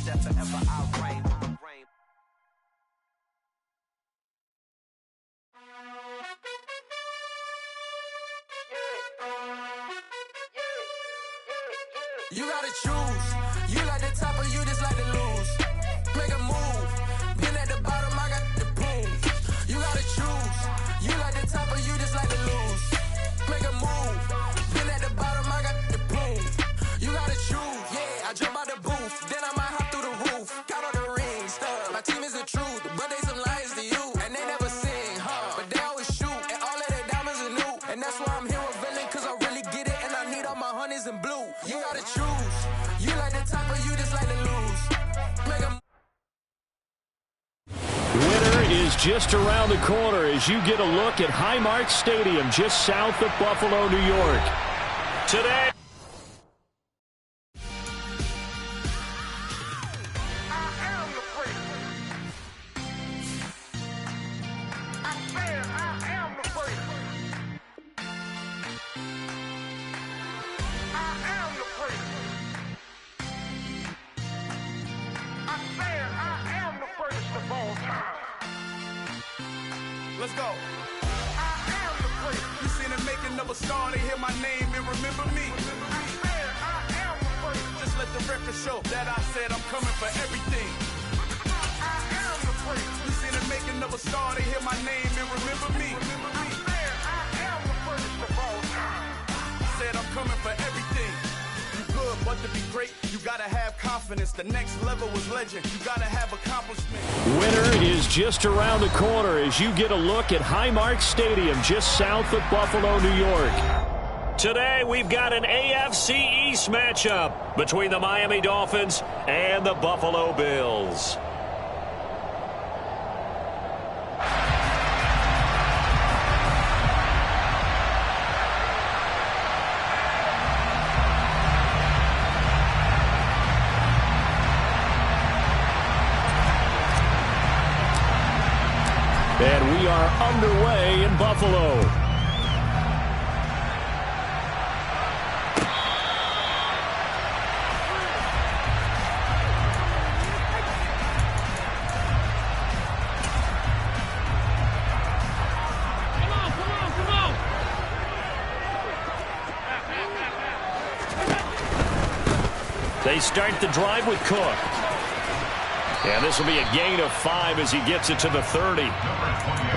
that forever I reign. You gotta choose. You like the top or you just like to lose. Make a move. Been at the bottom, I got the boom. You gotta choose. You like the top or you just like to lose. Make a move. Been at the bottom, I got the boom. You gotta choose. Yeah, I jump out the booth. Then I might hop through the roof. Got all the rings, stuff. My team is the truth, but they some liars to you. And they never sing, but they always shoot. And all of their diamonds are new. And that's why I'm here with villain, cause I really get it. And I need all my honeys in blue. You gotta choose. You like the top or you just like to lose. Make a Winter is just around the corner as you get a look at Highmark Stadium just south of Buffalo, New York. Today. Let's go. I am the prince. You seen the making of a star, they hear my name and remember me. I am the prince. Just let the record show that I said I'm coming for everything. I am the prince. You seen the making of a star, they hear my name and remember me. I am the prince of all time. Said I'm coming for everything. You good, but to be great, you gotta have confidence. The next level was legend. You gotta have accomplishment. Winter is just around the corner as you get a look at Highmark Stadium just south of Buffalo, New York. Today we've got an AFC East matchup between the Miami Dolphins and the Buffalo Bills. And we are underway in Buffalo. Come on. They start the drive with Cook. And this will be a gain of 5 as he gets it to the 30.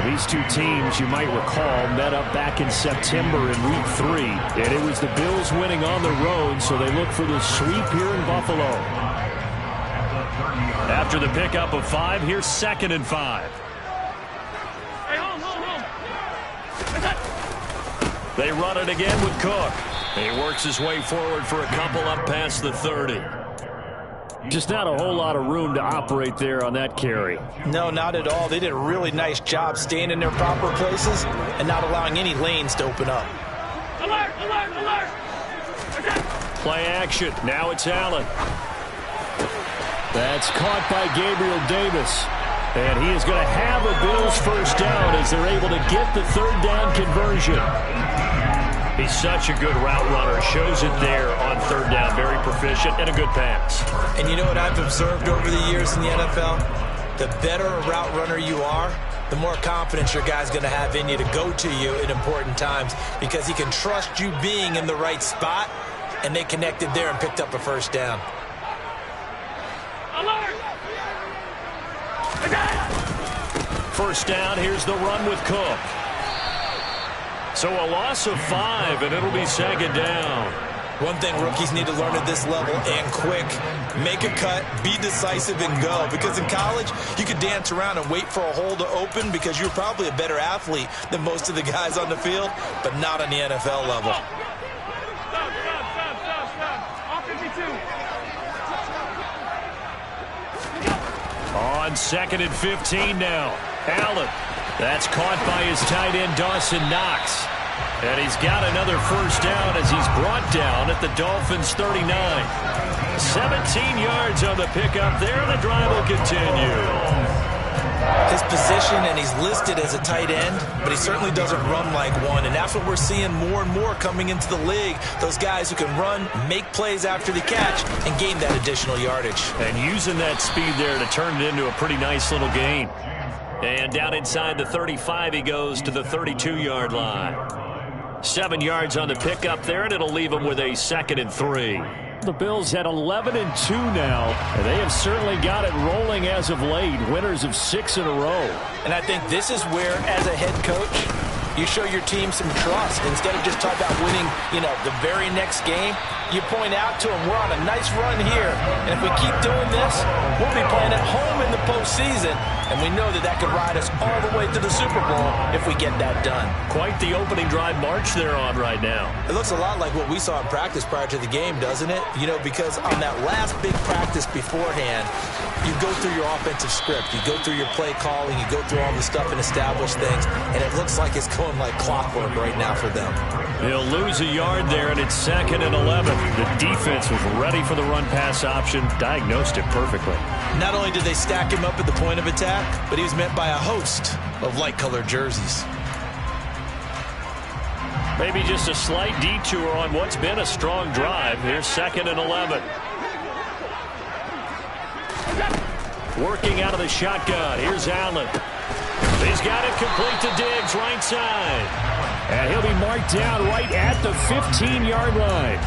These two teams, you might recall, met up back in September in Week 3. And it was the Bills winning on the road, so they look for the sweep here in Buffalo. After the pickup of 5, here's 2nd and 5. Hey, home. They run it again with Cook. He works his way forward for a couple up past the 30. Just not a whole lot of room to operate there on that carry. No, not at all. They did a really nice job staying in their proper places and not allowing any lanes to open up. Alert! Play action. Now it's Allen. That's caught by Gabriel Davis. And he is going to have a Bills first down as they're able to get the 3rd down conversion. He's such a good route runner. Shows it there on 3rd down. Very proficient and a good pass. And you know what I've observed over the years in the NFL? The better a route runner you are, the more confidence your guy's going to have in you to go to you in important times because he can trust you being in the right spot, and they connected there and picked up a first down. Alert! First down, here's the run with Cook. So a loss of 5, and it'll be 2nd down. One thing rookies need to learn at this level, and quick, make a cut, be decisive, and go. Because in college, you could dance around and wait for a hole to open because you're probably a better athlete than most of the guys on the field, but not on the NFL level. Stop. All 52. On 2nd and 15 now. Allen. That's caught by his tight end, Dawson Knox. And he's got another first down as he's brought down at the Dolphins' 39. 17 yards on the pickup there, and the drive will continue. his position, and he's listed as a tight end, but he certainly doesn't run like one, and that's what we're seeing more and more coming into the league. Those guys who can run, make plays after the catch, and gain that additional yardage. And using that speed there to turn it into a pretty nice little gain. And down inside the 35, he goes to the 32-yard line. 7 yards on the pickup there, and it'll leave him with a 2nd and 3. The Bills at 11-2 now, and they have certainly got it rolling as of late. Winners of 6 in a row. And I think this is where, as a head coach, you show your team some trust. Instead of just talking about winning, the very next game, you point out to them, we're on a nice run here. And if we keep doing this, we'll be playing at home in the postseason. And we know that could ride us all the way to the Super Bowl if we get that done. Quite the opening drive march they're on right now. It looks a lot like what we saw in practice prior to the game, doesn't it? Because on that last big practice beforehand, you go through your offensive script. You go through your play calling. You go through all the stuff and establish things. And it looks like it's going like clockwork right now for them. He'll lose a yard there, and it's 2nd and 11. The defense was ready for the run-pass option, diagnosed it perfectly. Not only did they stack him up at the point of attack, but he was met by a host of light-colored jerseys. Maybe just a slight detour on what's been a strong drive. Here's 2nd and 11. Working out of the shotgun. Here's Allen. He's got it complete to Diggs, right side. And he'll be marked down right at the 15-yard line.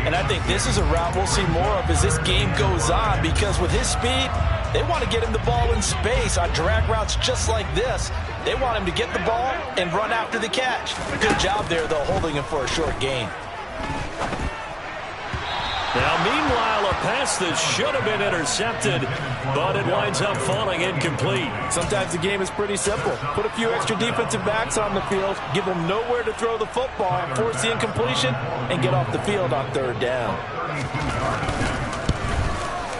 And I think this is a route we'll see more of as this game goes on, because with his speed, they want to get him the ball in space on drag routes just like this. They want him to get the ball and run after the catch. Good job there, though, holding him for a short gain. Now, meanwhile, a pass that should have been intercepted, but it winds up falling incomplete. Sometimes the game is pretty simple. Put a few extra defensive backs on the field, give them nowhere to throw the football, force the incompletion, and get off the field on 3rd down.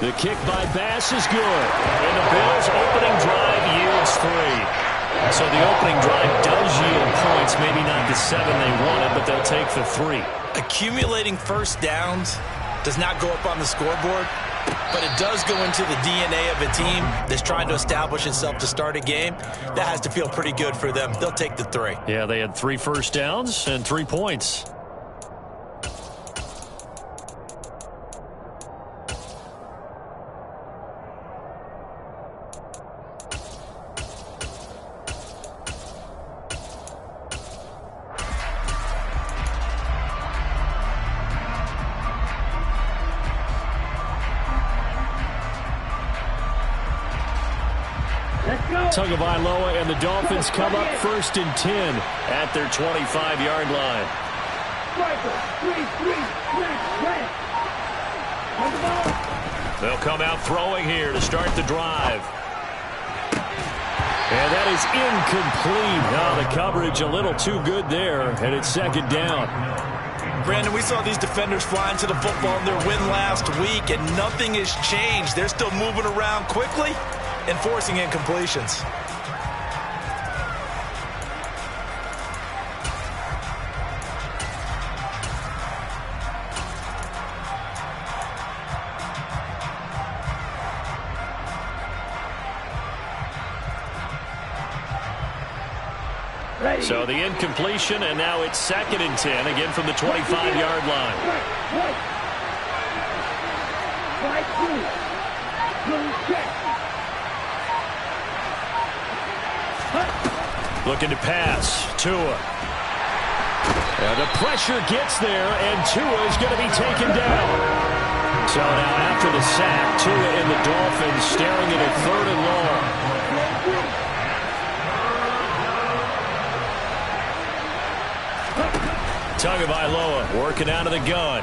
The kick by Bass is good, and the Bills' opening drive yields 3. So the opening drive does yield points, maybe not the 7 they wanted, but they'll take the 3. Accumulating first downs does not go up on the scoreboard, but it does go into the DNA of a team that's trying to establish itself to start a game. That has to feel pretty good for them. They'll take the 3. Yeah, they had 3 first downs and 3 points. Tagovailoa and the Dolphins come up 1st and 10 at their 25-yard line. They'll come out throwing here to start the drive. And that is incomplete. Now the coverage a little too good there, and it's 2nd down. Brandon, we saw these defenders flying to the football in their win last week, and nothing has changed. They're still moving around quickly and forcing incompletions. So the incompletion, and now it's 2nd and 10, again from the 25-yard line. Looking to pass. Tua. And the pressure gets there, and Tua is going to be taken down. So now after the sack, Tua and the Dolphins staring at a 3rd and long. Tagovailoa working out of the gun.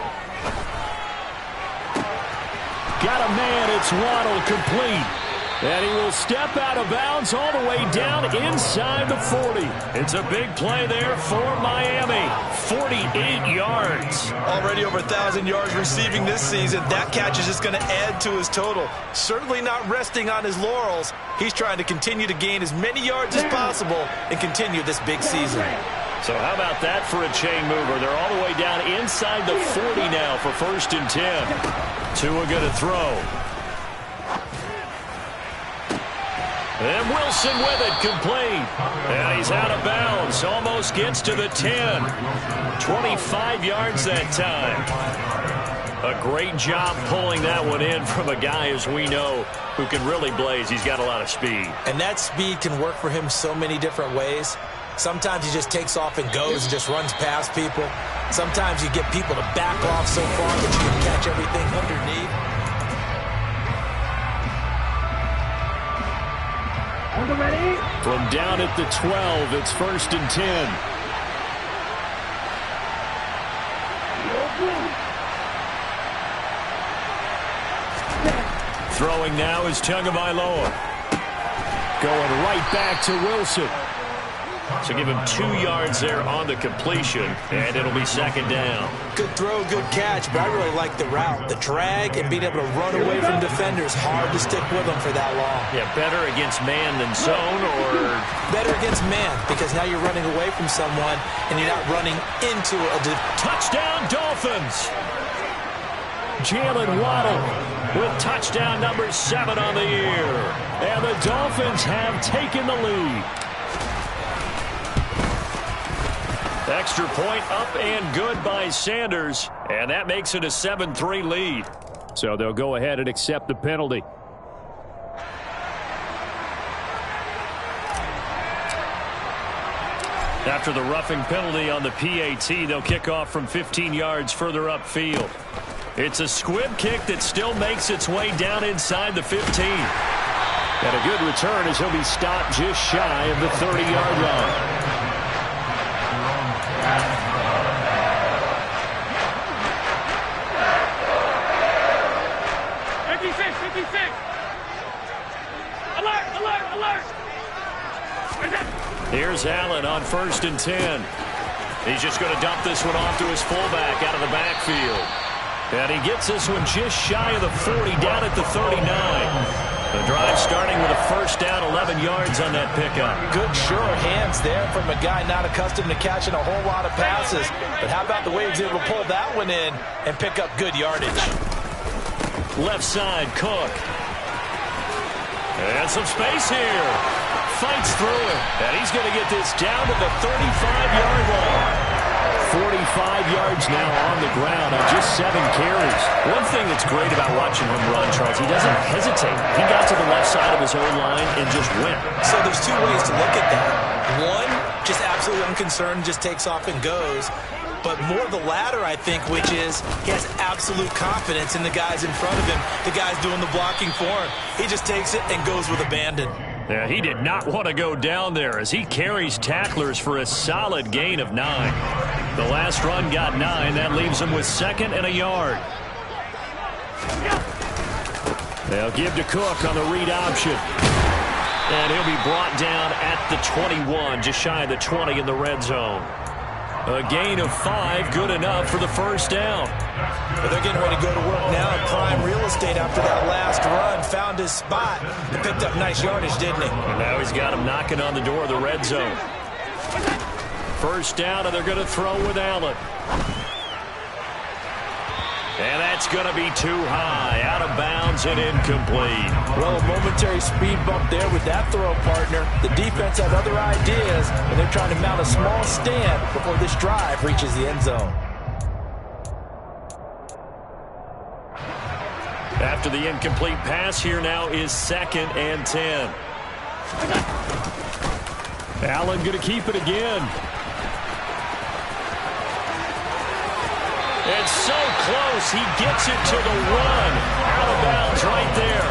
Got a man. It's Waddle complete. And he will step out of bounds all the way down inside the 40. It's a big play there for Miami. 48 yards. Already over 1,000 yards receiving this season. That catch is just going to add to his total. Certainly not resting on his laurels. He's trying to continue to gain as many yards as possible and continue this big season. So how about that for a chain mover? They're all the way down inside the 40 now for 1st and 10. Tua going to throw. And Wilson with it, complete. And he's out of bounds, almost gets to the 10. 25 yards that time. A great job pulling that one in from a guy, as we know, who can really blaze. He's got a lot of speed. And that speed can work for him so many different ways. Sometimes he just takes off and goes and just runs past people. Sometimes you get people to back off so far that you can catch everything underneath. From down at the 12, it's 1st and 10. Throwing now is Tagovailoa. Going right back to Wilson. So give him 2 yards there on the completion, and it'll be 2nd down. Good throw, good catch, but I really like the route. The drag and being able to run away from defenders, hard to stick with them for that long. Yeah, better against man than zone, or? Better against man, because now you're running away from someone, and you're not running into a... Touchdown, Dolphins! Jalen Waddle with touchdown number 7 on the year. And the Dolphins have taken the lead. Extra point up and good by Sanders. And that makes it a 7-3 lead. So they'll go ahead and accept the penalty. After the roughing penalty on the PAT, they'll kick off from 15 yards further upfield. It's a squib kick that still makes its way down inside the 15. And a good return as he'll be stopped just shy of the 30-yard line. 56. Alert, alert, alert. Here's Allen on 1st and 10. He's just going to dump this one off to his fullback out of the backfield. And he gets this one just shy of the 40, down at the 39. The drive starting with a 1st down, 11 yards on that pickup. Good, sure hands there from a guy not accustomed to catching a whole lot of passes. But how about the way he was able to pull that one in and pick up good yardage? Left side, Cook. And some space here. Fights through it. And he's going to get this down to the 35-yard line. 45 yards now on the ground on just 7 carries. One thing that's great about watching him run, Charles, he doesn't hesitate. He got to the left side of his own line and just went. So there's 2 ways to look at that. One, just absolutely unconcerned, just takes off and goes. But more the latter, I think, which is he has absolute confidence in the guys in front of him, the guys doing the blocking for him. He just takes it and goes with abandon. Yeah, he did not want to go down there as he carries tacklers for a solid gain of 9. The last run got 9. That leaves him with 2nd and a yard. They'll give to Cook on the read option. And he'll be brought down at the 21, just shy of the 20 in the red zone. A gain of 5, good enough for the 1st down. But they're getting ready to go to work now in prime real estate after that last run. Found his spot and picked up nice yardage, didn't he? And now he's got him knocking on the door of the red zone. 1st down, and they're going to throw with Allen. And that's going to be too high, out of bounds and incomplete. Well, a momentary speed bump there with that throw, partner. The defense had other ideas, and they're trying to mount a small stand before this drive reaches the end zone. After the incomplete pass, here now is 2nd and 10. Allen going to keep it again. It's so close, he gets it to the 1. Out of bounds right there.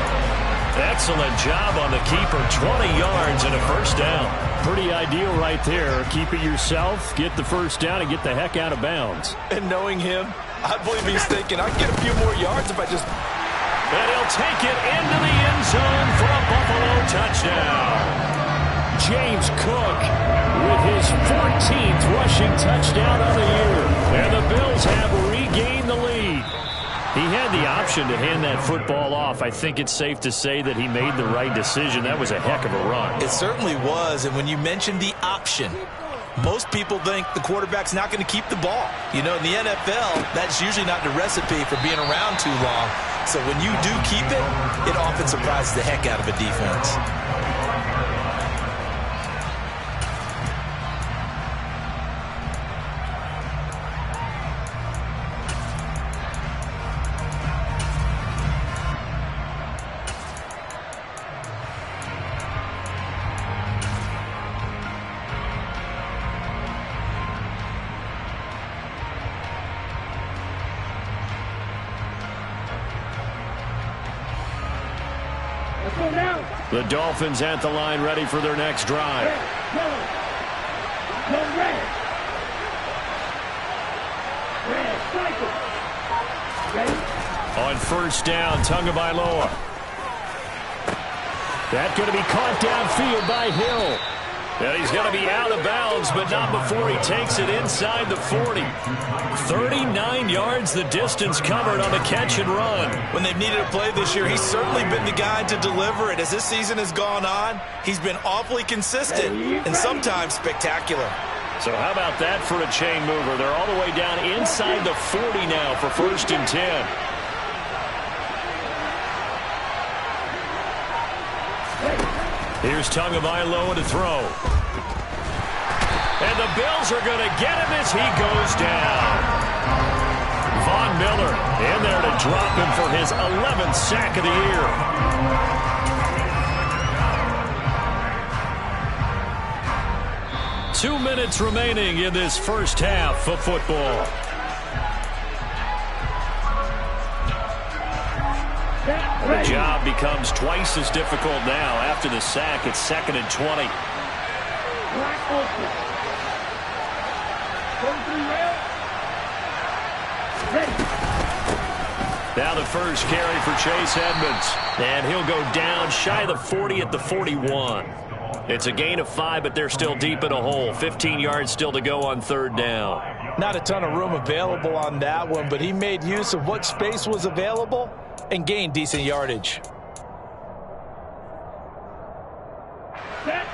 Excellent job on the keeper. 20 yards and a 1st down. Pretty ideal right there. Keep it yourself, get the 1st down, and get the heck out of bounds. And knowing him, I believe he's thinking, I can get a few more yards if I just... And he'll take it into the end zone for a Buffalo touchdown. James Cook with his 14th rushing touchdown on the year. And the Bills have regained the lead. He had the option to hand that football off. I think it's safe to say that he made the right decision. That was a heck of a run. It certainly was. And when you mentioned the option, most people think the quarterback's not going to keep the ball. You know, in the NFL, that's usually not the recipe for being around too long. So when you do keep it, it often surprises the heck out of a defense. Let's go now. The Dolphins at the line ready for their next drive. Red, yellow. Go red. Red, cycle. Ready? On first down, Tagovailoa. That's going to be caught downfield by Hill. And he's going to be out of bounds, but not before he takes it inside the 40. 39 yards the distance covered on the catch and run. When they've needed a play this year, he's certainly been the guy to deliver it. As this season has gone on, he's been awfully consistent and sometimes spectacular. So how about that for a chain mover? They're all the way down inside the 40 now for 1st and 10. Here's Tagovailoa to throw. And the Bills are going to get him as he goes down. Von Miller in there to drop him for his 11th sack of the year. 2 minutes remaining in this first half of football. The job becomes twice as difficult now after the sack. It's 2nd and 20. Now the first carry for Chase Edmonds. And he'll go down shy of the 40 at the 41. It's a gain of 5, but they're still deep in a hole. 15 yards still to go on 3rd down. Not a ton of room available on that one, but he made use of what space was available and gained decent yardage.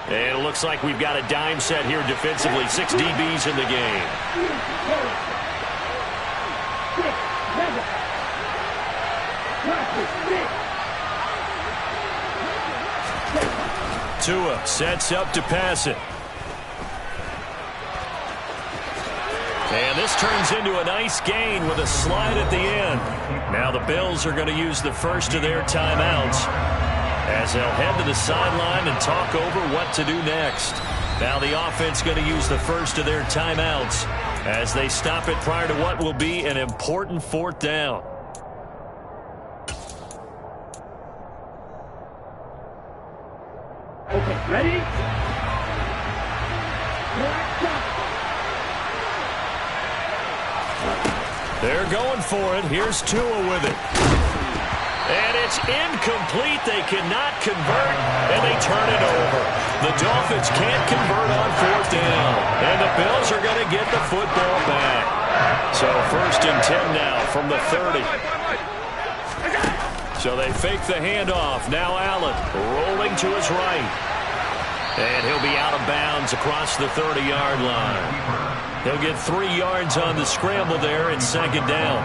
And it looks like we've got a dime set here defensively. 6 DBs in the game. Tua sets up to pass it. And this turns into a nice gain with a slide at the end. Now the Bills are going to use the first of their timeouts as they'll head to the sideline and talk over what to do next. Now the offense going to use the first of their timeouts as they stop it prior to what will be an important 4th down. Okay, ready? They're going for it. Here's Tua with it. And it's incomplete. They cannot convert, and they turn it over. The Dolphins can't convert on 4th down, and the Bills are going to get the football back. So 1st and 10 now from the 30. So they fake the handoff. Now Allen rolling to his right. And he'll be out of bounds across the 30-yard line. He'll get 3 yards on the scramble there. It's 2nd down.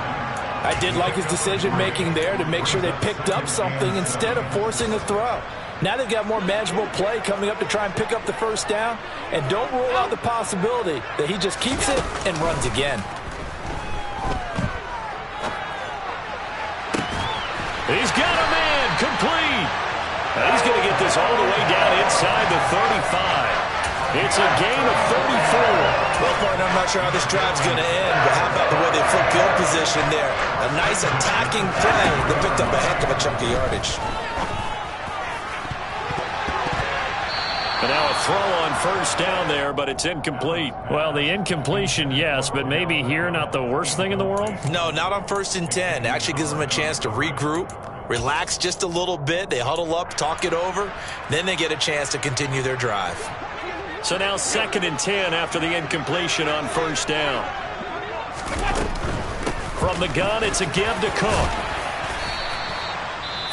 I did like his decision-making there to make sure they picked up something instead of forcing a throw. Now they've got more manageable play coming up to try and pick up the 1st down. And don't rule out the possibility that he just keeps it and runs again. He's got a man complete. He's going to get this all the way down inside the 35. It's a gain of 34. Well, partner, I'm not sure how this drive's going to end, but how about the way they flip field position there? A nice attacking play that picked up a heck of a chunk of yardage. And now a throw on 1st down there, but it's incomplete. Well, the incompletion, yes, but maybe here not the worst thing in the world? No, not on 1st and 10. It actually gives them a chance to regroup, relax just a little bit. They huddle up, talk it over. Then they get a chance to continue their drive. So now 2nd and 10 after the incompletion on 1st down. From the gun, it's a give to Cook.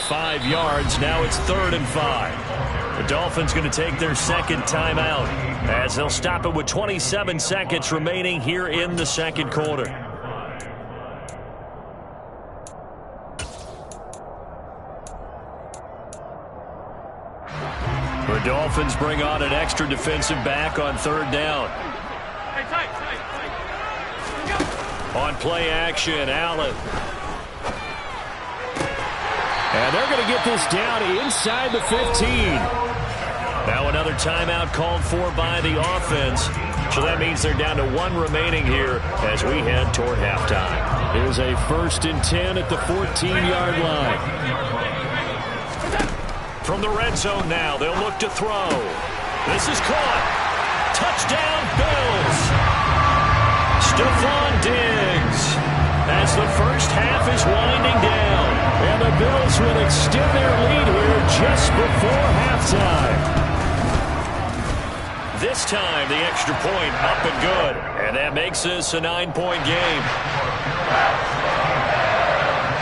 5 yards. Now it's 3rd and 5. The Dolphins going to take their 2nd timeout as they'll stop it with 27 seconds remaining here in the 2nd quarter. The Dolphins bring on an extra defensive back on 3rd down. On play action, Allen. And they're going to get this down inside the 15. Now another timeout called for by the offense. So that means they're down to 1 remaining here as we head toward halftime. Here's a 1st and 10 at the 14-yard line. From the red zone now, they'll look to throw. This is caught. Touchdown, Bills. Stephon Diggs. As the first half is winding down. And the Bills will extend their lead here just before halftime. This time, the extra point up and good. And that makes this a 9-point game.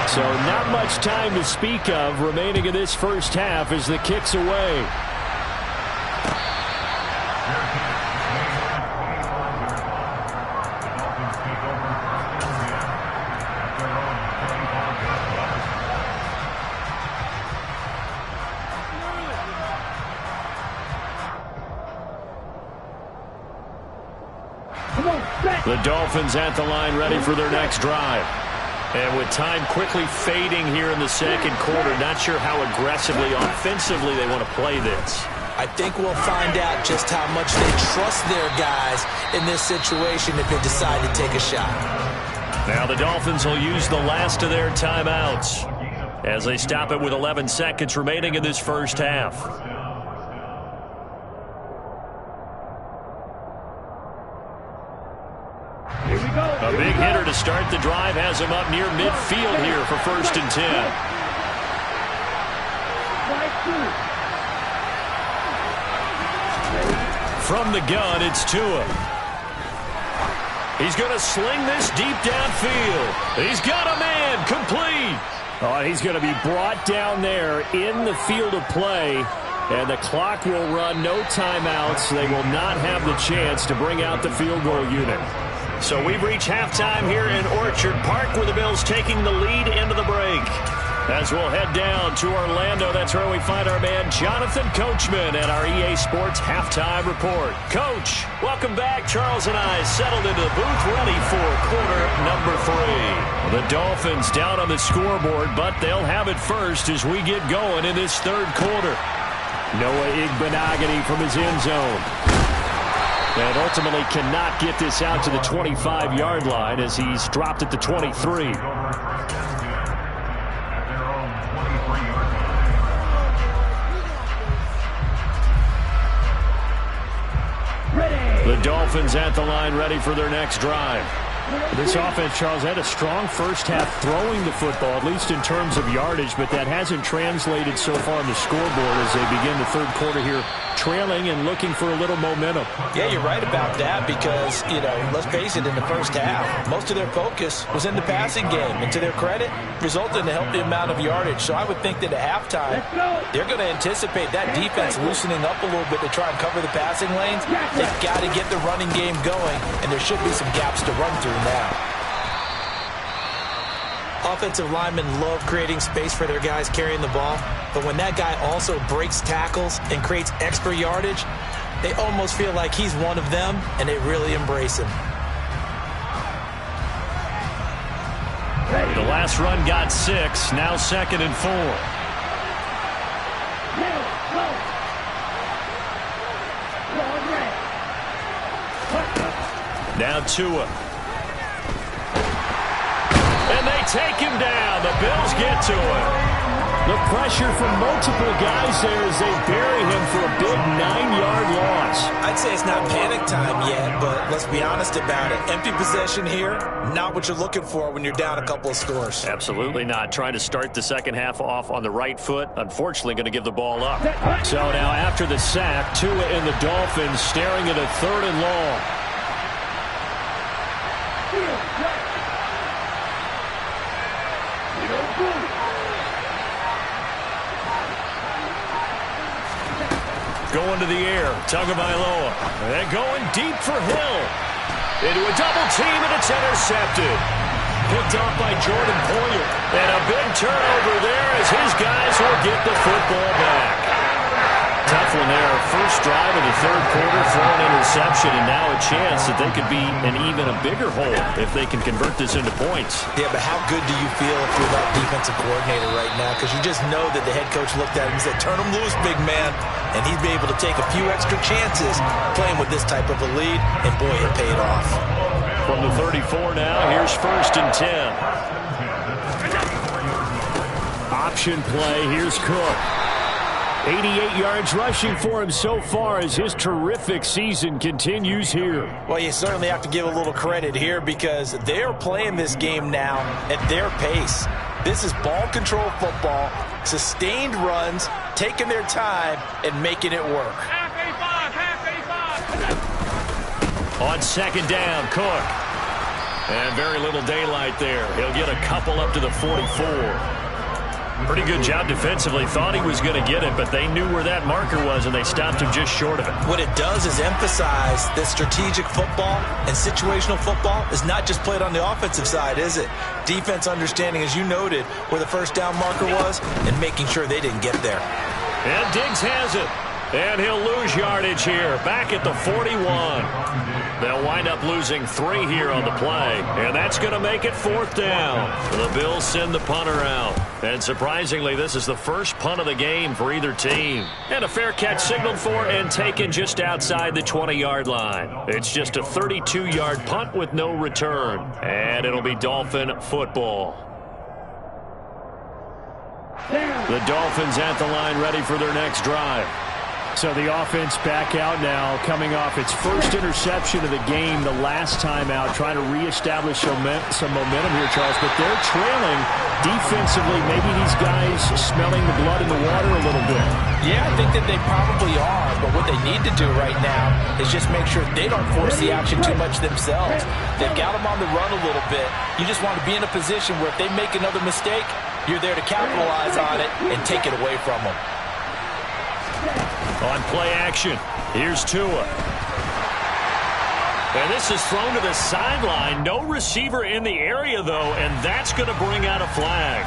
So not much time to speak of remaining in this first half as the kick's away. The Dolphins at the line ready for their next drive. And with time quickly fading here in the second quarter, not sure how aggressively, offensively they want to play this. I think we'll find out just how much they trust their guys in this situation if they decide to take a shot. Now the Dolphins will use the last of their timeouts as they stop it with 11 seconds remaining in this first half. A big hitter to start the drive has him up near midfield here for 1st and 10. From the gun, it's Tua. He's going to sling this deep downfield. He's got a man, complete. Oh, he's going to be brought down there in the field of play. And the clock will run, no timeouts. They will not have the chance to bring out the field goal unit. So we've reached halftime here in Orchard Park with the Bills taking the lead into the break. As we'll head down to Orlando, that's where we find our man Jonathan Coachman at our EA Sports Halftime Report. Coach, welcome back. Charles and I settled into the booth ready for quarter number 3. The Dolphins down on the scoreboard, but they'll have it first as we get going in this third quarter. Noah Igbenogany from his end zone. And ultimately cannot get this out to the 25-yard line as he's dropped at the 23. The Dolphins at the line ready for their next drive. This offense, Charles, had a strong first half throwing the football, at least in terms of yardage, but that hasn't translated so far on the scoreboard as they begin the third quarter here, trailing and looking for a little momentum. Yeah, you're right about that because, let's face it, in the first half, most of their focus was in the passing game. And to their credit, resulted in a healthy amount of yardage. So I would think that at halftime, they're going to anticipate that defense loosening up a little bit to try and cover the passing lanes. They've got to get the running game going, and there should be some gaps to run through now. Offensive linemen love creating space for their guys carrying the ball, but when that guy also breaks tackles and creates extra yardage, they almost feel like he's one of them, and they really embrace him. The last run got 6, now 2nd and 4. Now Tua. And they take him down. The Bills get to him. The pressure from multiple guys there as they bury him for a big 9-yard loss. I'd say it's not panic time yet, but let's be honest about it. Empty possession here, not what you're looking for when you're down a couple of scores. Absolutely not. Trying to start the second half off on the right foot. Unfortunately, going to give the ball up. So now after the sack, Tua and the Dolphins staring at a 3rd and long. Going to the air, Tagovailoa. And going deep for Hill. Into a double team, and it's intercepted. Picked off by Jordan Poyer. And a big turnover there as his guys will get the football back. Tough one there. First drive of the third quarter, throw an interception, and now a chance that they could be in even a bigger hole if they can convert this into points. Yeah, but how good do you feel if you're that defensive coordinator right now? Because you just know that the head coach looked at him and said, turn him loose, big man. And he'd be able to take a few extra chances playing with this type of a lead, and boy, it paid off. From the 34 now, here's 1st and 10. Option play, here's Cook. 88 yards rushing for him so far as his terrific season continues here. Well, you certainly have to give a little credit here because they're playing this game now at their pace. This is ball control football, sustained runs, taking their time, and making it work. On second down, Cook. And very little daylight there. He'll get a couple up to the 44. Pretty good job defensively. Thought he was going to get it, but they knew where that marker was, and they stopped him just short of it. What it does is emphasize that strategic football and situational football is not just played on the offensive side, is it? Defense understanding, as you noted, where the first down marker was and making sure they didn't get there. And Diggs has it. And he'll lose yardage here, back at the 41. They'll wind up losing 3 here on the play, and that's going to make it 4th down. The Bills send the punter out. And surprisingly, this is the first punt of the game for either team. And a fair catch signaled for and taken just outside the 20-yard line. It's just a 32-yard punt with no return. And it'll be Dolphin football. The Dolphins at the line ready for their next drive. So the offense back out now, coming off its first interception of the game the last time out, trying to reestablish some momentum here, Charles. But they're trailing defensively. Maybe these guys smelling the blood in the water a little bit. Yeah, I think that they probably are. But what they need to do right now is just make sure they don't force the action too much themselves. They've got them on the run a little bit. You just want to be in a position where if they make another mistake, you're there to capitalize on it and take it away from them. On play action, here's Tua. And this is thrown to the sideline. No receiver in the area, though, and that's going to bring out a flag.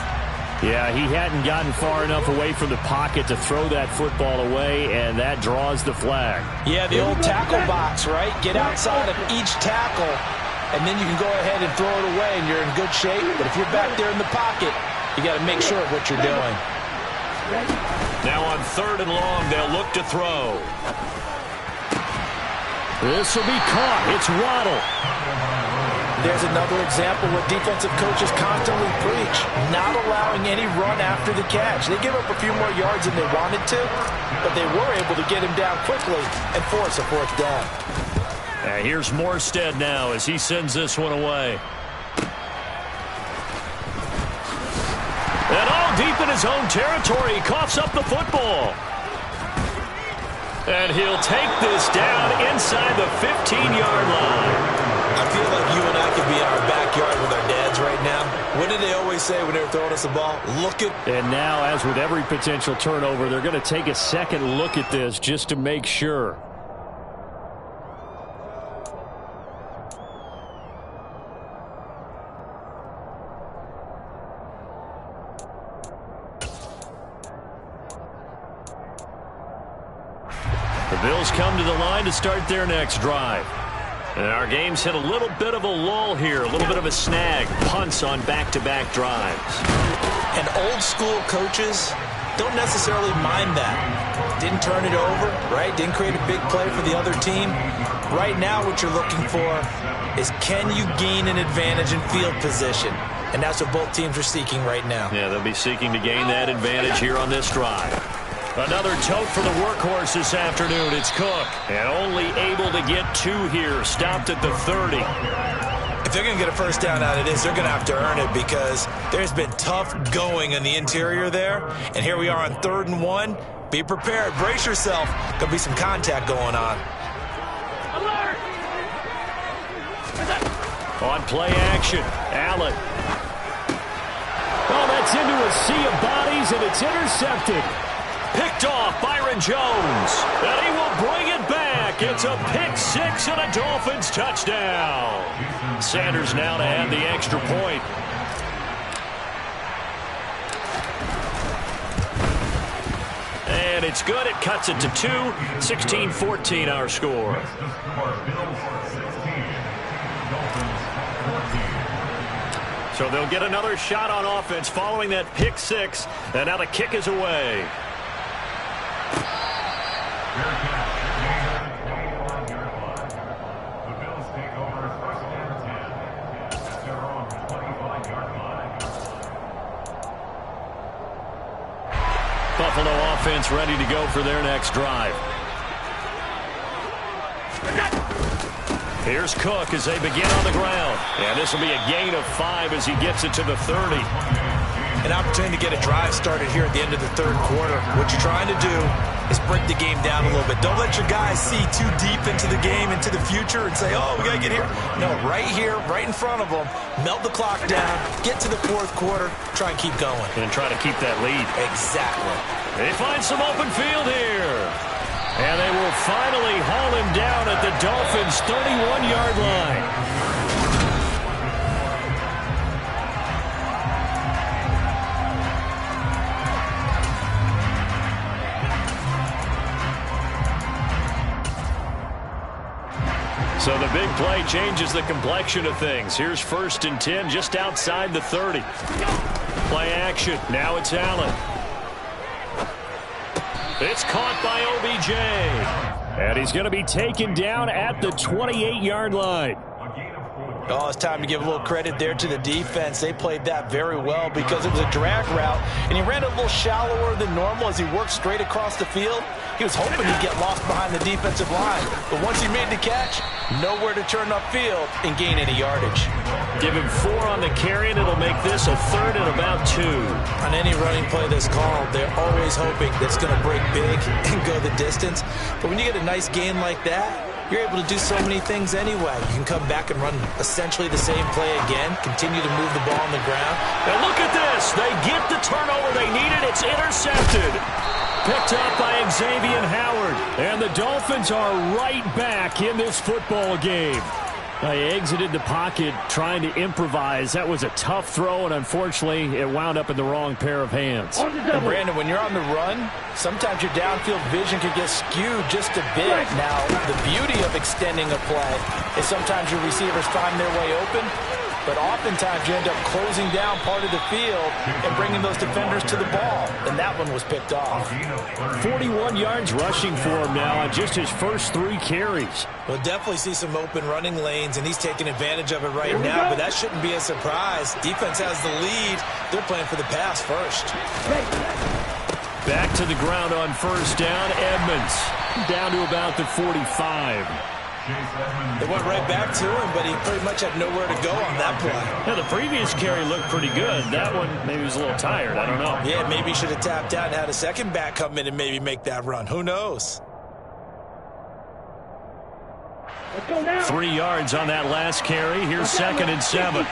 Yeah, he hadn't gotten far enough away from the pocket to throw that football away, and that draws the flag. Yeah, the old tackle box, right? Get outside of each tackle, and then you can go ahead and throw it away, and you're in good shape. But if you're back there in the pocket, you got to make sure of what you're doing. Now on 3rd and long, they'll look to throw. This will be caught. It's Waddle. There's another example what defensive coaches constantly preach, not allowing any run after the catch. They give up a few more yards than they wanted to, but they were able to get him down quickly and force a 4th down. Here's Morstead now as he sends this one away. And all deep in his own territory, he coughs up the football. And he'll take this down inside the 15-yard line. I feel like you and I could be in our backyard with our dads right now. What did they always say when they were throwing us the ball? Look at... And now, as with every potential turnover, they're going to take a second look at this just to make sure. The Bills come to the line to start their next drive. And our game's hit a little bit of a lull here, a little bit of a snag. Punts on back-to-back drives. And old-school coaches don't necessarily mind that. Didn't turn it over, right? Didn't create a big play for the other team. Right now what you're looking for is can you gain an advantage in field position? And that's what both teams are seeking right now. Yeah, they'll be seeking to gain that advantage here on this drive. Another tote for the workhorse this afternoon. It's Cook. And only able to get 2 here. Stopped at the 30. If they're going to get a first down out of this, they're going to have to earn it because there's been tough going in the interior there. And here we are on 3rd and 1. Be prepared. Brace yourself. Could be some contact going on. Alert! On play action, Allen. Oh, that's into a sea of bodies, and it's intercepted. Picked off Byron Jones, and he will bring it back. It's a pick 6 and a Dolphins touchdown. Sanders now to add the extra point. And it's good. It cuts it to 2. 16-14 our score. So they'll get another shot on offense following that pick 6. And now the kick is away. Buffalo offense ready to go for their next drive. Here's Cook as they begin on the ground. And this will be a gain of 5 as he gets it to the 30. An opportunity to get a drive started here at the end of the third quarter. What you're trying to do is break the game down a little bit. Don't let your guys see too deep into the game, into the future, and say, oh, we got to get here. No, right here, right in front of them, melt the clock down, get to the fourth quarter, try and keep going. And try to keep that lead. Exactly. They find some open field here. And they will finally haul him down at the Dolphins' 31-yard line. So the big play changes the complexion of things. Here's 1st and 10 just outside the 30. Play action. Now it's Allen. It's caught by OBJ. And he's going to be taken down at the 28-yard line. Oh, it's time to give a little credit there to the defense. They played that very well because it was a drag route, and he ran a little shallower than normal as he worked straight across the field. He was hoping he'd get lost behind the defensive line, but once he made the catch, nowhere to turn upfield and gain any yardage. Give him 4 on the carry, and it'll make this a 3rd and about 2. On any running play that's called, they're always hoping that it's going to break big and go the distance. But when you get a nice gain like that, you're able to do so many things anyway. You can come back and run essentially the same play again, continue to move the ball on the ground. And look at this. They get the turnover they needed. It's intercepted. Picked up by Xavier Howard. And the Dolphins are right back in this football game. They exited the pocket trying to improvise. That was a tough throw, and unfortunately, it wound up in the wrong pair of hands. And Brandon, when you're on the run, sometimes your downfield vision can get skewed just a bit. Now, the beauty of extending a play is sometimes your receivers find their way open, but oftentimes you end up closing down part of the field and bringing those defenders to the ball, and that one was picked off. 41 yards rushing for him now on just his first 3 carries. We'll definitely see some open running lanes, and he's taking advantage of it right now, but that shouldn't be a surprise. Defense has the lead. They're playing for the pass first. Back to the ground on 1st down. Edmonds down to about the 45. They went right back to him, but he pretty much had nowhere to go on that play. Yeah, the previous carry looked pretty good. That one maybe was a little tired. I don't know. Yeah, maybe he should have tapped out and had a second back come in and maybe make that run. Who knows? 3 yards on that last carry. Here's 2nd and 7.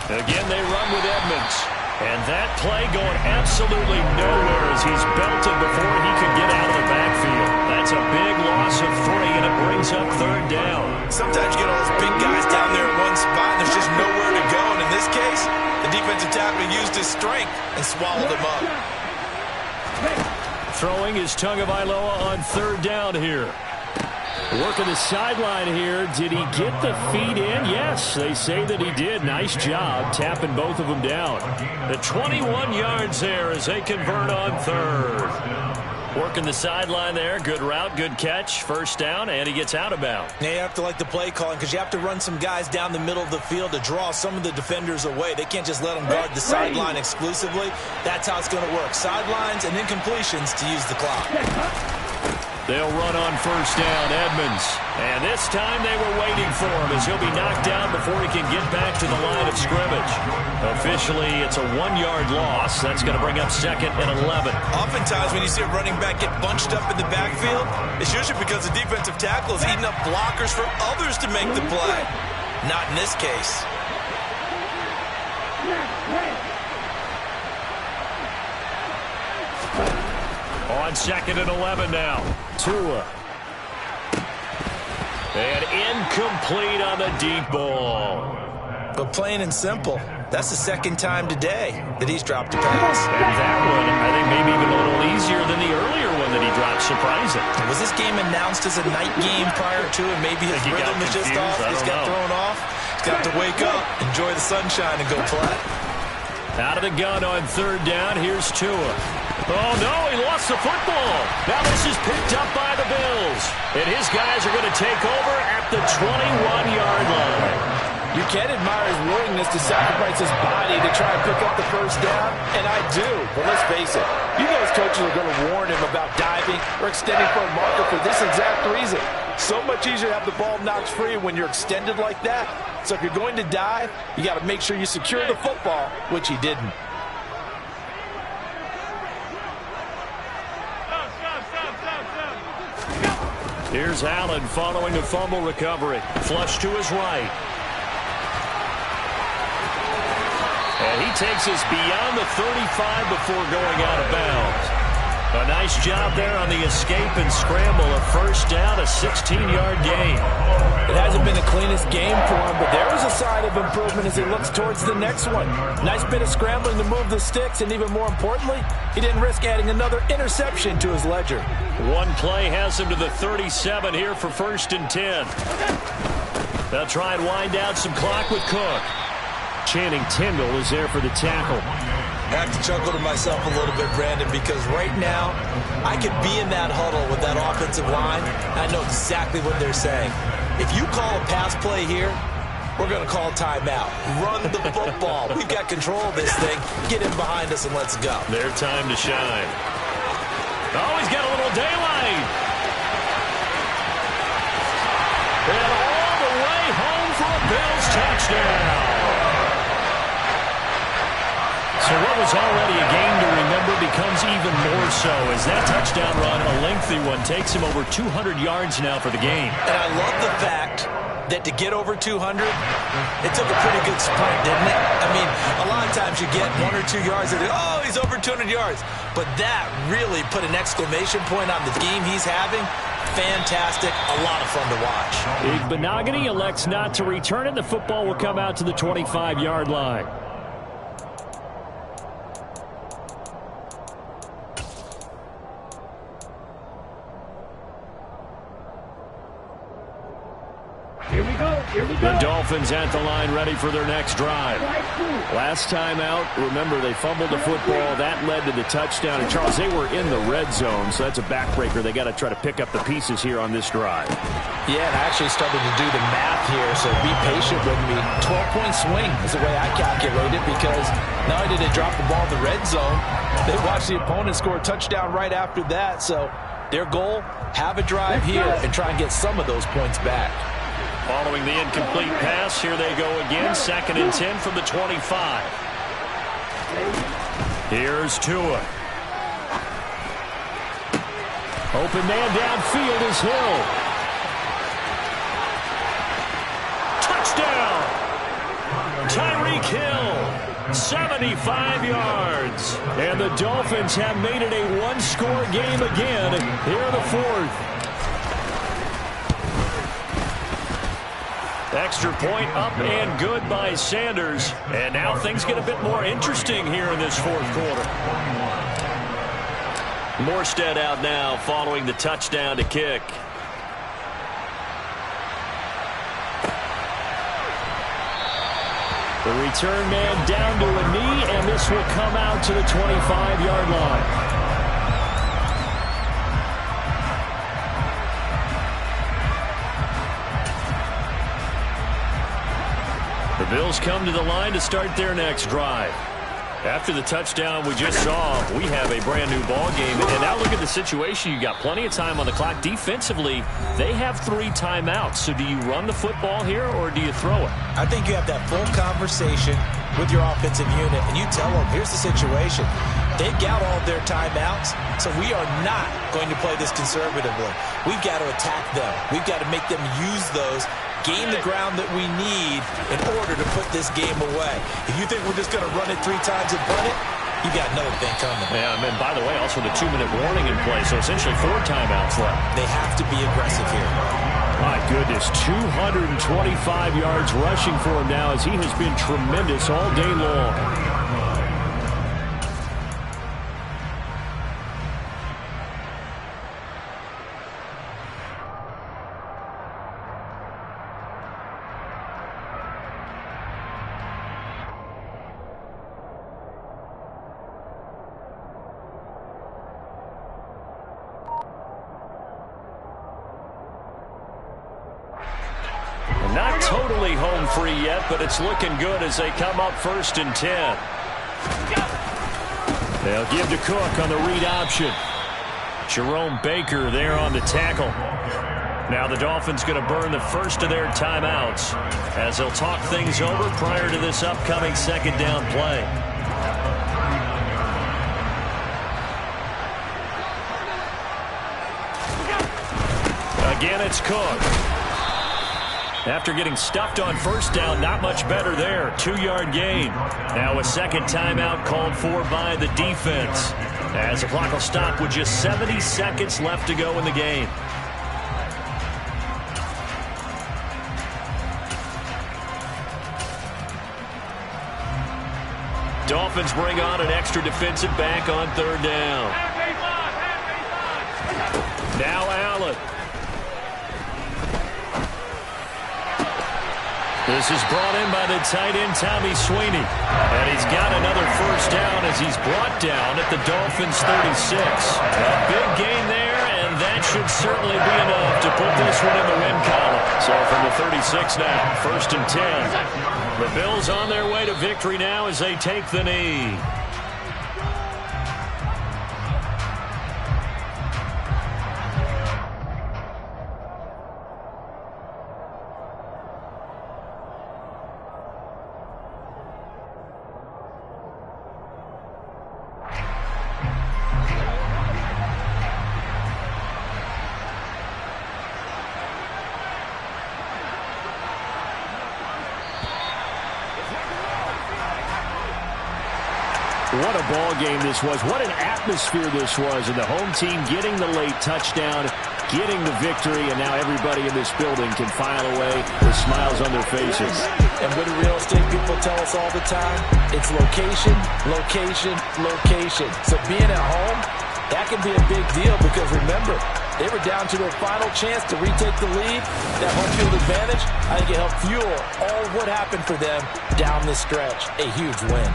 Again, they run with Edmonds. And that play going absolutely nowhere as he's belted before he could get out of the backfield. That's a big loss of 3, and it brings up 3rd down. Sometimes you get all those big guys down there in one spot, and there's just nowhere to go. And in this case, the defensive tackle used his strength and swallowed him up. Throwing is Tagovailoa on 3rd down here. Working the sideline here. Did he get the feet in? Yes, they say that he did. Nice job tapping both of them down. The 21 yards there as they convert on 3rd. Working the sideline there. Good route, good catch. 1st down, and he gets out of bounds. Yeah, you have to like the play calling because you have to run some guys down the middle of the field to draw some of the defenders away. They can't just let them guard the sideline exclusively. That's how it's going to work. Sidelines and incompletions to use the clock. They'll run on 1st down, Edmonds. And this time they were waiting for him as he'll be knocked down before he can get back to the line of scrimmage. Officially, it's a 1-yard loss. That's going to bring up 2nd and 11. Oftentimes when you see a running back get bunched up in the backfield, it's usually because the defensive tackle is eating up blockers for others to make the play. Not in this case. On 2nd and 11 now. Tua. And incomplete on the deep ball. But plain and simple, that's the 2nd time today that he's dropped a pass. And that one, I think maybe even a little easier than the earlier one that he dropped. Surprising. Was this game announced as a night game prior to it? Maybe his rhythm is just off. He's got thrown off. He's got to wake up, enjoy the sunshine, and go play. Out of the gun on 3rd down. Here's Tua. Oh, no, he lost the football. Now this is picked up by the Bills. And his guys are going to take over at the 21-yard line. You can admire his willingness to sacrifice his body to try and pick up the first down, and I do. But let's face it, you know his coaches are going to warn him about diving or extending for a marker for this exact reason. So much easier to have the ball knocked free when you're extended like that. So if you're going to dive, you got to make sure you secure the football, which he didn't. Here's Allen following a fumble recovery. Flush to his right. And he takes us beyond the 35 before going out of bounds. A nice job there on the escape and scramble. A first down, a 16-yard gain. It hasn't been the cleanest game for him, but there is a sign of improvement as he looks towards the next one. Nice bit of scrambling to move the sticks, and even more importantly, he didn't risk adding another interception to his ledger. One play has him to the 37 here for 1st and 10. They'll try and wind down some clock with Cook. Channing Tindall is there for the tackle. I have to chuckle to myself a little bit, Brandon, because right now I could be in that huddle with that offensive line, and I know exactly what they're saying. If you call a pass play here, we're going to call timeout. Run the football. We've got control of this thing. Get in behind us and let's go. Their time to shine. Oh, he's got a little daylight. And all the way home for a Bills touchdown. So what was already a game to remember becomes even more so as that touchdown run, a lengthy one, takes him over 200 yards now for the game. And I love the fact that to get over 200, it took a pretty good sprint, didn't it? I mean, a lot of times you get 1 or 2 yards and, oh, he's over 200 yards. But that really put an exclamation point on the game he's having. Fantastic. A lot of fun to watch. Benogany elects not to return it. The football will come out to the 25-yard line. The Dolphins at the line ready for their next drive. Last time out, remember, they fumbled the football. That led to the touchdown. And, Charles, they were in the red zone, so that's a backbreaker. They got to try to pick up the pieces here on this drive. Yeah, and I actually started to do the math here, so be patient with me. 12-point swing is the way I calculate it because not only did they drop the ball in the red zone, they watched the opponent score a touchdown right after that. So their goal, have a drive here and try and get some of those points back. Following the incomplete pass, here they go again. 2nd and 10 from the 25. Here's Tua. Open man downfield is Hill. Touchdown! Tyreek Hill, 75 yards. And the Dolphins have made it a one-score game again here in the 4th. Extra point up and good by Sanders. And now things get a bit more interesting here in this 4th quarter. Morstead out now following the touchdown to kick. The return man down to a knee, and this will come out to the 25-yard line. The Bills come to the line to start their next drive. After the touchdown we just saw, we have a brand new ball game. And now look at the situation. You got plenty of time on the clock. Defensively, they have 3 timeouts. So do you run the football here or do you throw it? I think you have that full conversation with your offensive unit, and you tell them, here's the situation. They've got all of their timeouts, so we are not going to play this conservatively. We've got to attack them. We've got to make them use those, gain the ground that we need in order to put this game away. If you think we're just going to run it 3 times and punt it, you got another thing coming. Yeah, and by the way, also the 2-minute warning in play, so essentially 4 timeouts left. They have to be aggressive here. My goodness, 225 yards rushing for him now as he has been tremendous all day long. Not totally home free yet, but it's looking good as they come up 1st and 10. They'll give to Cook on the read option. Jerome Baker there on the tackle. Now the Dolphins going to burn the first of their timeouts as they'll talk things over prior to this upcoming 2nd down play. Again, it's Cook. After getting stuffed on 1st down, not much better there. 2-yard gain. Now a 2nd timeout called for by the defense, as the clock will stop with just 70 seconds left to go in the game. Dolphins bring on an extra defensive back on 3rd down. Now Allen. This is brought in by the tight end, Tommy Sweeney. And he's got another 1st down as he's brought down at the Dolphins' 36. A big gain there, and that should certainly be enough to put this one in the win column. So from the 36 now, 1st and 10. The Bills on their way to victory now as they take the knee. What a ball game this was. What an atmosphere this was. And the home team getting the late touchdown, getting the victory, and now everybody in this building can file away with smiles on their faces. And what do real estate people tell us all the time? It's location, location, location. So being at home, that can be a big deal because remember, they were down to their final chance to retake the lead. That home field advantage, I think it helped fuel all what happened for them down the stretch. A huge win.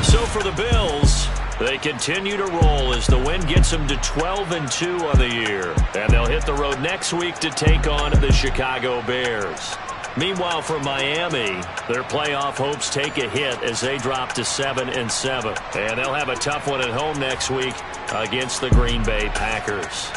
So for the Bills, they continue to roll as the win gets them to 12-2 on the year. And they'll hit the road next week to take on the Chicago Bears. Meanwhile, for Miami, their playoff hopes take a hit as they drop to 7-7. And they'll have a tough one at home next week against the Green Bay Packers.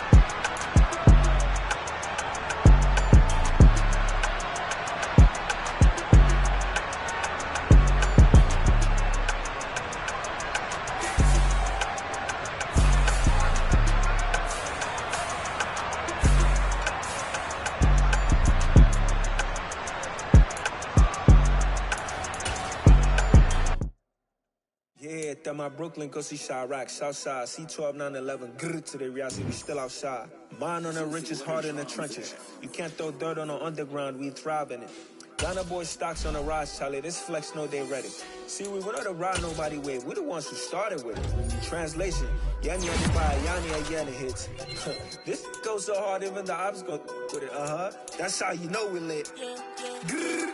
My Brooklyn, go see Chirac, Southside, C12, 911, grrr to the reality, we still outside. Mine on the richest, heart in the trenches. You can't throw dirt on the underground, we thrive in it. Ghana boy stocks on the rise, Charlie, this flex know they ready. See, we were not to ride nobody with, we're the ones who started with it. Translation, Yani Adibaya, Yani Ayana hits. This goes so hard, even the ops go with it, That's how you know we lit. Grrr,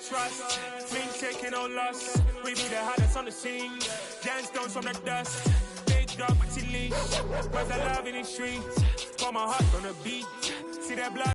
trust, mean taking no loss. We be the hottest on the scene. Dance stones from the dust. Big dog, but she leash. Where's the love in the streets? Pour my heart on the beat. See that blood.